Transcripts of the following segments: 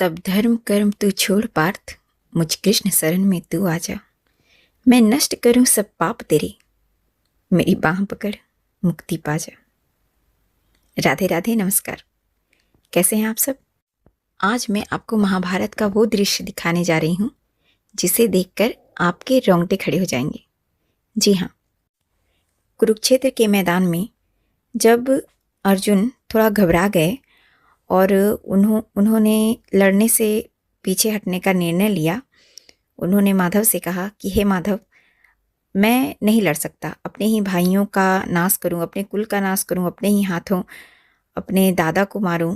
सब धर्म कर्म तू छोड़ पार्थ, मुझ कृष्ण शरण में तू आजा। मैं नष्ट करूं सब पाप तेरे, मेरी बाह पकड़ मुक्ति पा जा। राधे राधे, नमस्कार। कैसे हैं आप सब? आज मैं आपको महाभारत का वो दृश्य दिखाने जा रही हूँ जिसे देखकर आपके रोंगटे खड़े हो जाएंगे। जी हाँ, कुरुक्षेत्र के मैदान में जब अर्जुन थोड़ा घबरा गए और उन्होंने लड़ने से पीछे हटने का निर्णय लिया। उन्होंने माधव से कहा कि हे माधव, मैं नहीं लड़ सकता, अपने ही भाइयों का नाश करूं, अपने कुल का नाश करूं, अपने ही हाथों अपने दादा को मारूं,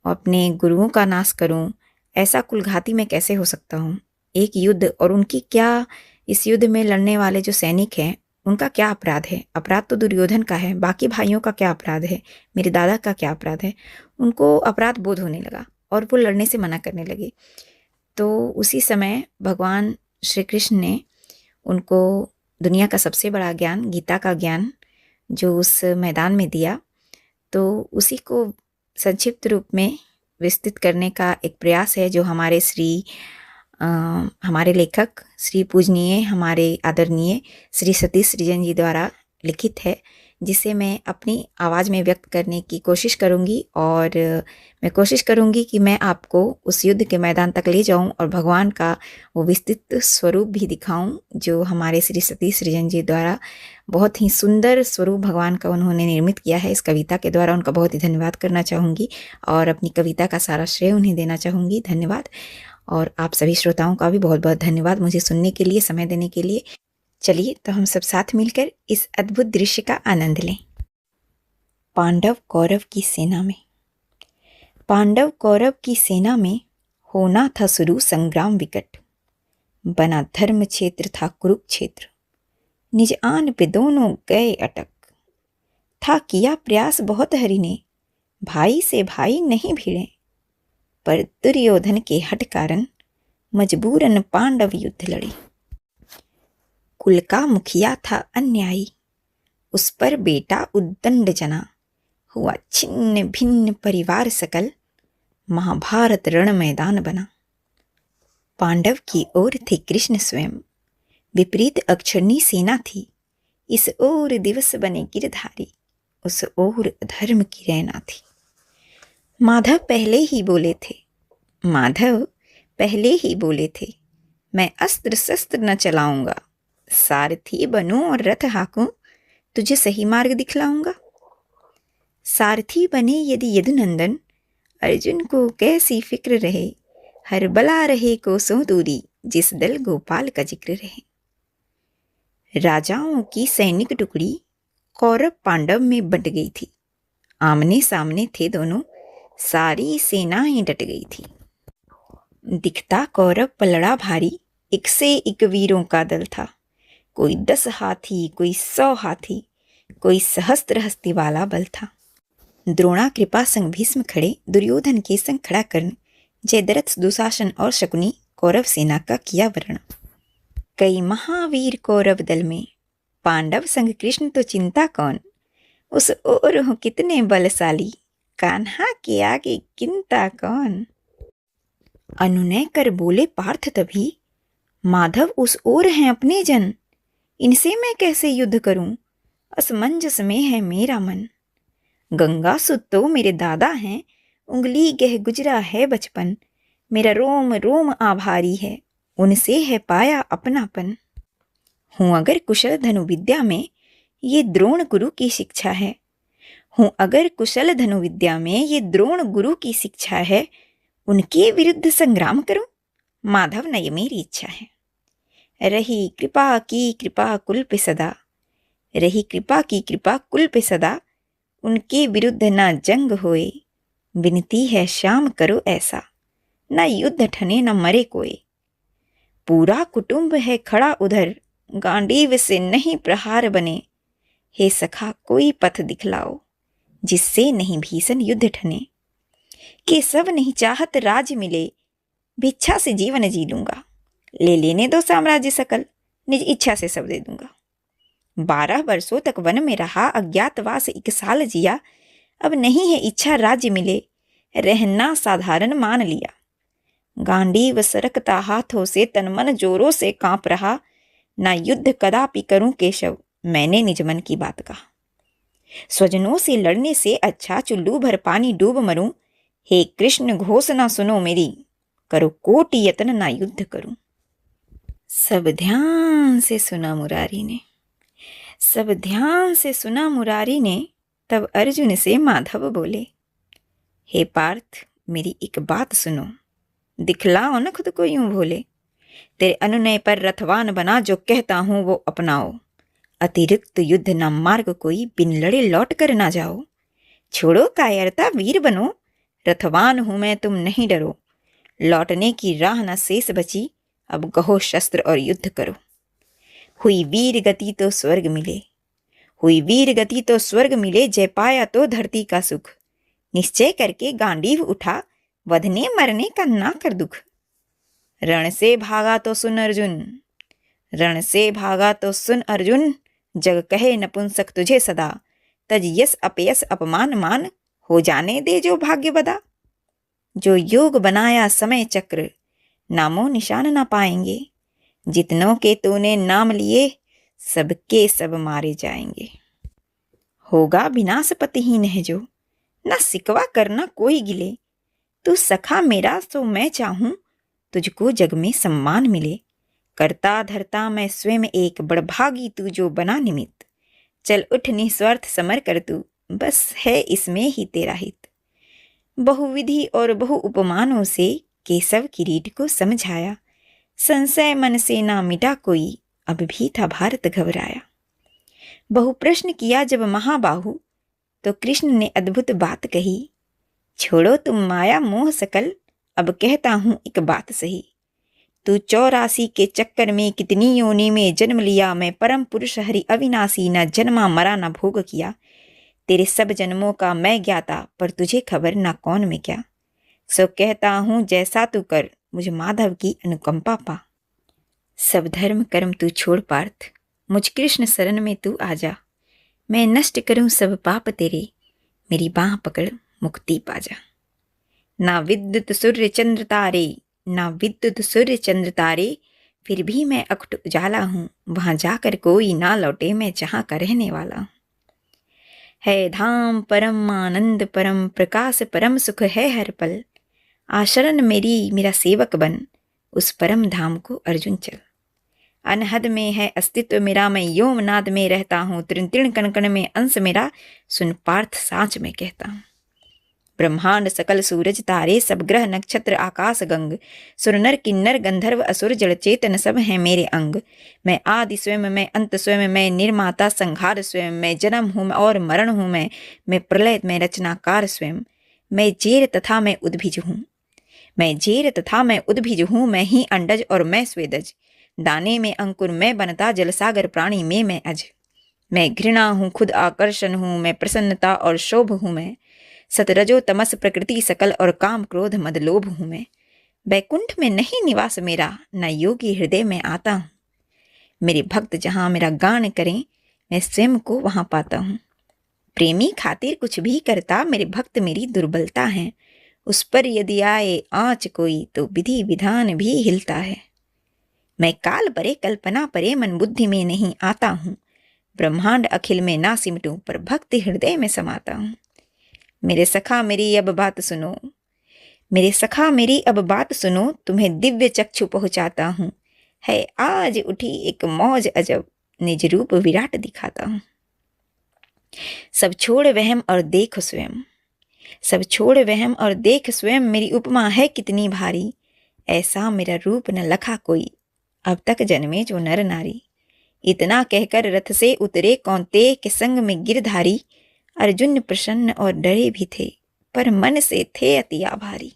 अपने गुरुओं का नाश करूं, ऐसा कुलघाती मैं कैसे हो सकता हूं? एक युद्ध, और उनकी क्या, इस युद्ध में लड़ने वाले जो सैनिक हैं उनका क्या अपराध है? अपराध तो दुर्योधन का है, बाकी भाइयों का क्या अपराध है? मेरे दादा का क्या अपराध है? उनको अपराध बोध होने लगा और वो लड़ने से मना करने लगे। तो उसी समय भगवान श्री कृष्ण ने उनको दुनिया का सबसे बड़ा ज्ञान, गीता का ज्ञान, जो उस मैदान में दिया। तो उसी को संक्षिप्त रूप में विस्तृत करने का एक प्रयास है जो हमारे लेखक श्री पूजनीय, हमारे आदरणीय श्री सतीश सृजन जी द्वारा लिखित है, जिसे मैं अपनी आवाज़ में व्यक्त करने की कोशिश करूँगी। और मैं कोशिश करूँगी कि मैं आपको उस युद्ध के मैदान तक ले जाऊँ और भगवान का वो विस्तृत स्वरूप भी दिखाऊँ जो हमारे श्री सतीश सृजन जी द्वारा बहुत ही सुंदर स्वरूप भगवान का उन्होंने निर्मित किया है। इस कविता के द्वारा उनका बहुत ही धन्यवाद करना चाहूँगी और अपनी कविता का सारा श्रेय उन्हें देना चाहूँगी। धन्यवाद। और आप सभी श्रोताओं का भी बहुत बहुत धन्यवाद मुझे सुनने के लिए, समय देने के लिए। चलिए तो हम सब साथ मिलकर इस अद्भुत दृश्य का आनंद लें। पांडव कौरव की सेना में। पांडव कौरव की सेना में होना था शुरू संग्राम विकट। बना धर्म क्षेत्र था कुरुक्षेत्र, निज आन पे दोनों गए अटक। था किया प्रयास बहुत हरि ने, भाई से भाई नहीं भिड़े। पर दुर्योधन के हठ कारण मजबूरन पांडव युद्ध लड़े। कुल का मुखिया था अन्यायी, उस पर बेटा उद्दंड जना। हुआ छिन्न भिन्न परिवार सकल, महाभारत रण मैदान बना। पांडव की ओर थे कृष्ण स्वयं, विपरीत अक्षरणी सेना थी। इस ओर दिवस बने गिरधारी, उस ओर धर्म की रैना थी। माधव पहले ही बोले थे, मैं अस्त्र शस्त्र न चलाऊंगा। सारथी बनूं और रथ हाकूं, तुझे सही मार्ग दिखलाऊंगा। सारथी बने यदि यदुनंदन, अर्जुन को कैसी फिक्र रहे। हर बला रहे कोसों दूरी, जिस दल गोपाल का जिक्र रहे। राजाओं की सैनिक टुकड़ी कौरव पांडव में बंट गई थी। आमने सामने थे दोनों, सारी सेनाएं डट गई थी। दिखता कौरव पलड़ा भारी, एक से एक वीरों का दल था। कोई 10 हाथी, कोई 100 हाथी, कोई सहस्त्र हस्ती वाला बल था। द्रोणा कृपा संग भीष्म खड़े, दुर्योधन के संग खड़ा कर्ण, जयद्रथ दुशासन और शकुनी कौरव सेना का किया वर्ण। कई महावीर कौरव दल में, पांडव संग कृष्ण तो चिंता कौन। उस ओर हो कितने बलशाली, कान्हा के आगे गिनता कौन। अनुनय कर बोले पार्थ तभी, माधव उस ओर हैं अपने जन। इनसे मैं कैसे युद्ध करूं, असमंजस में है मेरा मन। गंगा सुत तो मेरे दादा हैं, उंगली गह गुजरा है बचपन। मेरा रोम रोम आभारी है, उनसे है पाया अपनापन। हूं अगर कुशल धनुविद्या में, ये द्रोण गुरु की शिक्षा है। हूं अगर कुशल धनुविद्या में, ये द्रोण गुरु की शिक्षा है। उनके विरुद्ध संग्राम करूं, माधव न ये मेरी इच्छा है। रही कृपा की कृपा कुल पे सदा, रही कृपा की कृपा कुल पे सदा। उनके विरुद्ध न जंग होए, विनती है श्याम करो ऐसा। न युद्ध ठने न मरे कोई, पूरा कुटुंब है खड़ा उधर। गांडीव से नहीं प्रहार बने, हे सखा कोई पथ दिखलाओ, जिससे नहीं भीषण युद्ध ठने। के सब नहीं चाहत राज मिले, भिक्षा से जीवन जी लूंगा। ले लेने दो साम्राज्य सकल, निज इच्छा से सब दे दूंगा। 12 वर्षों तक वन में रहा, अज्ञातवास 1 साल जिया। अब नहीं है इच्छा राज्य मिले, रहना साधारण मान लिया। गांडीव सरकता हाथों से, तन मन जोरों से कांप रहा। ना युद्ध कदापि करूं केशव, मैंने निज मन की बात कहा। स्वजनों से लड़ने से अच्छा चुल्लू भर पानी डूब मरूं। हे कृष्ण घोषणा सुनो मेरी, करो कोटि यत्न ना युद्ध करूं। सब ध्यान से सुना मुरारी ने, सब ध्यान से सुना मुरारी ने। तब अर्जुन से माधव बोले, हे पार्थ मेरी एक बात सुनो, दिखलाओ न खुद को यूं भोले। तेरे अनुनय पर रथवान बना, जो कहता हूं वो अपनाओ। अतिरिक्त युद्ध न मार्ग कोई, बिन लड़े लौट कर ना जाओ। छोड़ो कायरता वीर बनो, रथवान हूं मैं तुम नहीं डरो। लौटने की राह न शेष बची, अब कहो शस्त्र और युद्ध करो। हुई वीर गति तो स्वर्ग मिले, हुई वीर गति तो स्वर्ग मिले। जय पाया तो धरती का सुख, निश्चय करके गांडीव उठा, वधने मरने का ना कर दुख। रण से भागा तो सुन अर्जुन, रण से भागा तो सुन अर्जुन। जग कहे नपुंसक तुझे सदा, तज यस अपयस अपमान मान। हो जाने दे जो भाग्य बदा, जो योग बनाया समय चक्र, नामो निशान ना पाएंगे। जितनों के तूने नाम लिए, सबके सब मारे जाएंगे। होगा विनाश पतिहीन है जो, ना सिकवा करना कोई गिले। तू सखा मेरा सो मैं चाहूं, तुझको जग में सम्मान मिले। करता धरता मैं स्वयं एक, बड़भागी तू जो बना निमित्त। चल उठ निस्वार्थ समर कर तू, बस है इसमें ही तेरा हित। बहुविधि और बहु उपमानों से केशव किरीट को समझाया। संशय मन से ना मिटा कोई, अब भी था भारत घबराया। बहु प्रश्न किया जब महाबाहु, तो कृष्ण ने अद्भुत बात कही। छोड़ो तुम माया मोह सकल, अब कहता हूं एक बात सही। तू 84 के चक्कर में कितनी योनि में जन्म लिया। मैं परम पुरुष हरि अविनाशी, न जन्मा मरा न भोग किया। तेरे सब जन्मों का मैं ज्ञाता, पर तुझे खबर ना कौन में क्या। सो कहता हूं जैसा तू कर, मुझ माधव की अनुकंपा पा। सब धर्म कर्म तू छोड़ पार्थ, मुझ कृष्ण शरण में तू आजा। मैं नष्ट करूं सब पाप तेरे, मेरी बाह पकड़ मुक्ति पाजा। ना विद्युत सूर्य चंद्र तारे, ना विद्युत सूर्य चंद्र तारे, फिर भी मैं अखुट उजाला हूँ। वहां जाकर कोई ना लौटे, मैं जहाँ का रहने वाला हूँ। है धाम परम आनंद परम प्रकाश, परम सुख है हर पल। आशरण मेरी मेरा सेवक बन, उस परम धाम को अर्जुन चल। अनहद में है अस्तित्व मेरा, मैं योमनाद में रहता हूँ। तृण तृण कण कण में अंश मेरा, सुन पार्थ साँच में कहता हूँ। ब्रह्मांड सकल सूरज तारे, सब ग्रह नक्षत्र आकाश गंग। सुर नर किन्नर गंधर्व असुर जड़ चेतन, सब हैं मेरे अंग। मैं आदि स्वयं, मैं अंत स्वयं, मैं निर्माता संहार स्वयं। मैं जन्म हूँ और मरण हूँ मैं प्रलय मैं रचनाकार स्वयं। मैं जेर तथा मैं उद्भिज हूँ, मैं जेर तथा मैं उद्भिज हूँ। मैं ही अंडज और मैं स्वेदज, दाने में अंकुर मैं बनता, जलसागर प्राणी में मैं अज। मैं घृणा हूँ खुद आकर्षण हूँ, मैं प्रसन्नता और शोभ हूँ। मैं सतरजो तमस प्रकृति सकल, और काम क्रोध मद लोभ हूँ। मैं बैकुंठ में नहीं निवास मेरा, न योगी हृदय में आता हूँ। मेरे भक्त जहाँ मेरा गान करें, मैं स्वयं को वहाँ पाता हूँ। प्रेमी खातिर कुछ भी करता, मेरे भक्त मेरी दुर्बलता है। उस पर यदि आए आँच कोई, तो विधि विधान भी हिलता है। मैं काल परे कल्पना परे, मन बुद्धि में नहीं आता हूँ। ब्रह्मांड अखिल में ना सिमटूं, पर भक्ति हृदय में समाता हूँ। मेरे सखा मेरी अब बात सुनो, मेरे सखा मेरी अब बात सुनो। तुम्हें दिव्य चक्षु पहुँचाता हूँ। है आज उठी एक मौज अजब, निज रूप विराट दिखाता हूँ। सब छोड़ वहम और देख स्वयं, सब छोड़ वहम और देख स्वयं। मेरी उपमा है कितनी भारी, ऐसा मेरा रूप न लखा कोई, अब तक जन्मे जो नर नारी। इतना कहकर रथ से उतरे कौंतेय के संग में गिरधारी। अर्जुन प्रसन्न और डरे भी थे, पर मन से थे अति आभारी।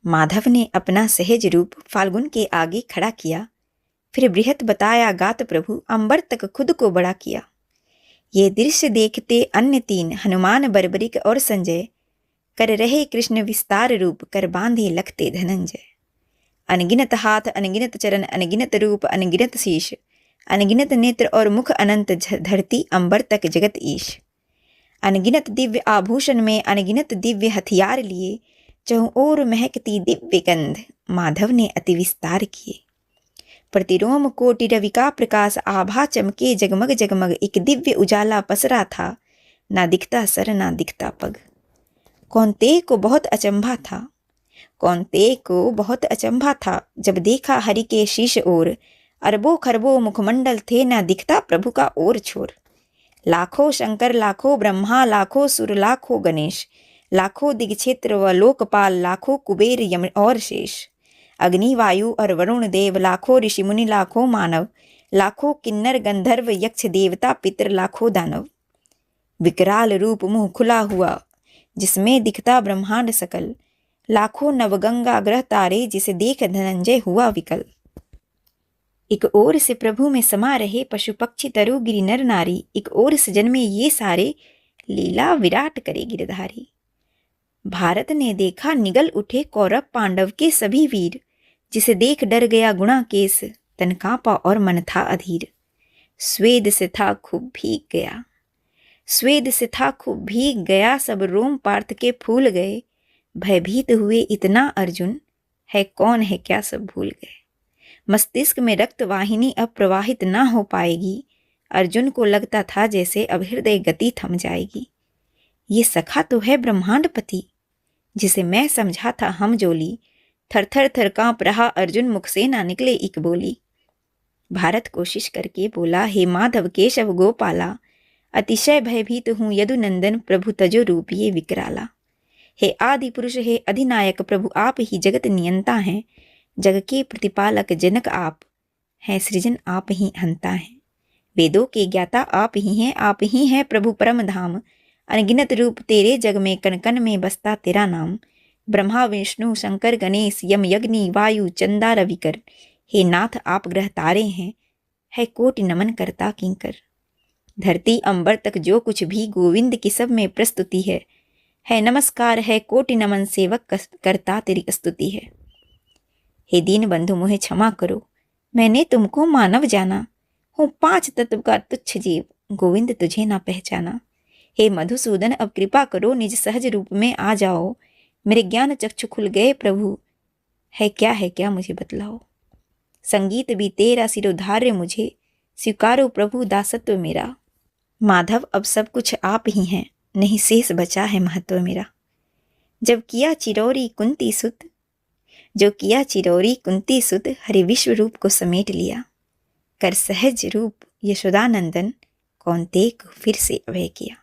माधव ने अपना सहज रूप फाल्गुन के आगे खड़ा किया, फिर बृहत बताया गात प्रभु, अंबर तक खुद को बड़ा किया। ये दृश्य देखते अन्य तीन, हनुमान बर्बरिक और संजय, कर रहे कृष्ण विस्तार रूप, कर बांधे लखते धनंजय। अनगिनत हाथ अनगिनत चरण, अनगिनत रूप अनगिनत शीश, अनगिनत नेत्र और मुख अनंत, धरती अंबर तक जगत ईश। अनगिनत दिव्य आभूषण में अनगिनत दिव्य हथियार लिए, चहुं ओर महकती दिव्य गंध माधव ने अति विस्तार किए। प्रतिरोम कोटि रवि का प्रकाश आभा चमके जगमग जगमग, एक दिव्य उजाला पसरा था, ना दिखता सर ना दिखता पग। कौन्तेय को बहुत अचंभा था, कौन्तेय को बहुत अचंभा था, जब देखा हरि के शीश ओर, अरबों खरबों मुखमंडल थे, ना दिखता प्रभु का ओर छोर। लाखों शंकर लाखों ब्रह्मा लाखों सुर लाखों गणेश, लाखों दिग्क्षेत्र व लोकपाल, लाखों कुबेर यम और शेष। अग्नि वायु और वरुण देव, लाखों ऋषि मुनि लाखों मानव, लाखों किन्नर गंधर्व यक्ष देवता पितर लाखों दानव। विकराल रूप मुंह खुला हुआ जिसमें दिखता ब्रह्मांड सकल, लाखों नवगंगा ग्रह तारे, जिसे देख धनंजय हुआ विकल। एक ओर से प्रभु में समा रहे पशु पक्षी तरु गिरि नर नारी, एक ओर से जन्मे ये सारे, लीला विराट करे गिरधारी। भारत ने देखा निगल उठे कौरव पांडव के सभी वीर, जिसे देख डर गया गुणाकेश, तन कांपा और मन था अधीर। स्वेद से था खूब भीग गया, स्वेद से था खूब भीग गया, सब रोम पार्थ के फूल गए। भयभीत हुए इतना अर्जुन, है कौन है क्या सब भूल गए। मस्तिष्क में रक्त वाहिनी अब प्रवाहित ना हो पाएगी। अर्जुन को लगता था जैसे अब हृदय गति थम जाएगी। ये सखा तो है ब्रह्मांडपति, जिसे मैं समझा था हम जोली। थर थर थर कांप रहा अर्जुन, मुख से ना निकले एक बोली। भारत कोशिश करके बोला, हे माधव केशव गोपाला, अतिशय भयभीत हूँ यदुनंदन, प्रभु तजो रूप ये विकराला। हे आदि पुरुष हे अधिनायक, प्रभु आप ही जगत नियंता हैं। जग के प्रतिपालक जनक आप हैं, सृजन आप ही हंता हैं। वेदों के ज्ञाता आप ही हैं प्रभु परम धाम। अनगिनत रूप तेरे जग में, कण कण में बसता तेरा नाम। ब्रह्मा विष्णु शंकर गणेश, यम यज्ञ वायु चंदा रविकर, हे नाथ आप ग्रह तारे हैं, है कोटि नमन करता किंकर। धरती अंबर तक जो कुछ भी गोविंद की सब में प्रस्तुति है नमस्कार है कोटि नमन, सेवक करता तेरी स्तुति है। हे दीन बंधु मुझे क्षमा करो, मैंने तुमको मानव जाना, हूँ 5 तत्व का तुच्छ जीव, गोविंद तुझे ना पहचाना। हे मधुसूदन अब कृपा करो, निज सहज रूप में आ जाओ। मेरे ज्ञान चक्षु खुल गए प्रभु, है क्या मुझे बतलाओ। संगीत भी तेरा सिरोधार्य मुझे, स्वीकारो प्रभु दासत्व मेरा। माधव अब सब कुछ आप ही हैं, नहीं शेष बचा है महत्व मेरा। जब किया चिरौरी कुंती सुत, जो किया चिरौरी कुंती सुत, हरि विश्व रूप को समेट लिया। कर सहज रूप यशोदानंदन, कौन्तेय को फिर से अभय किया।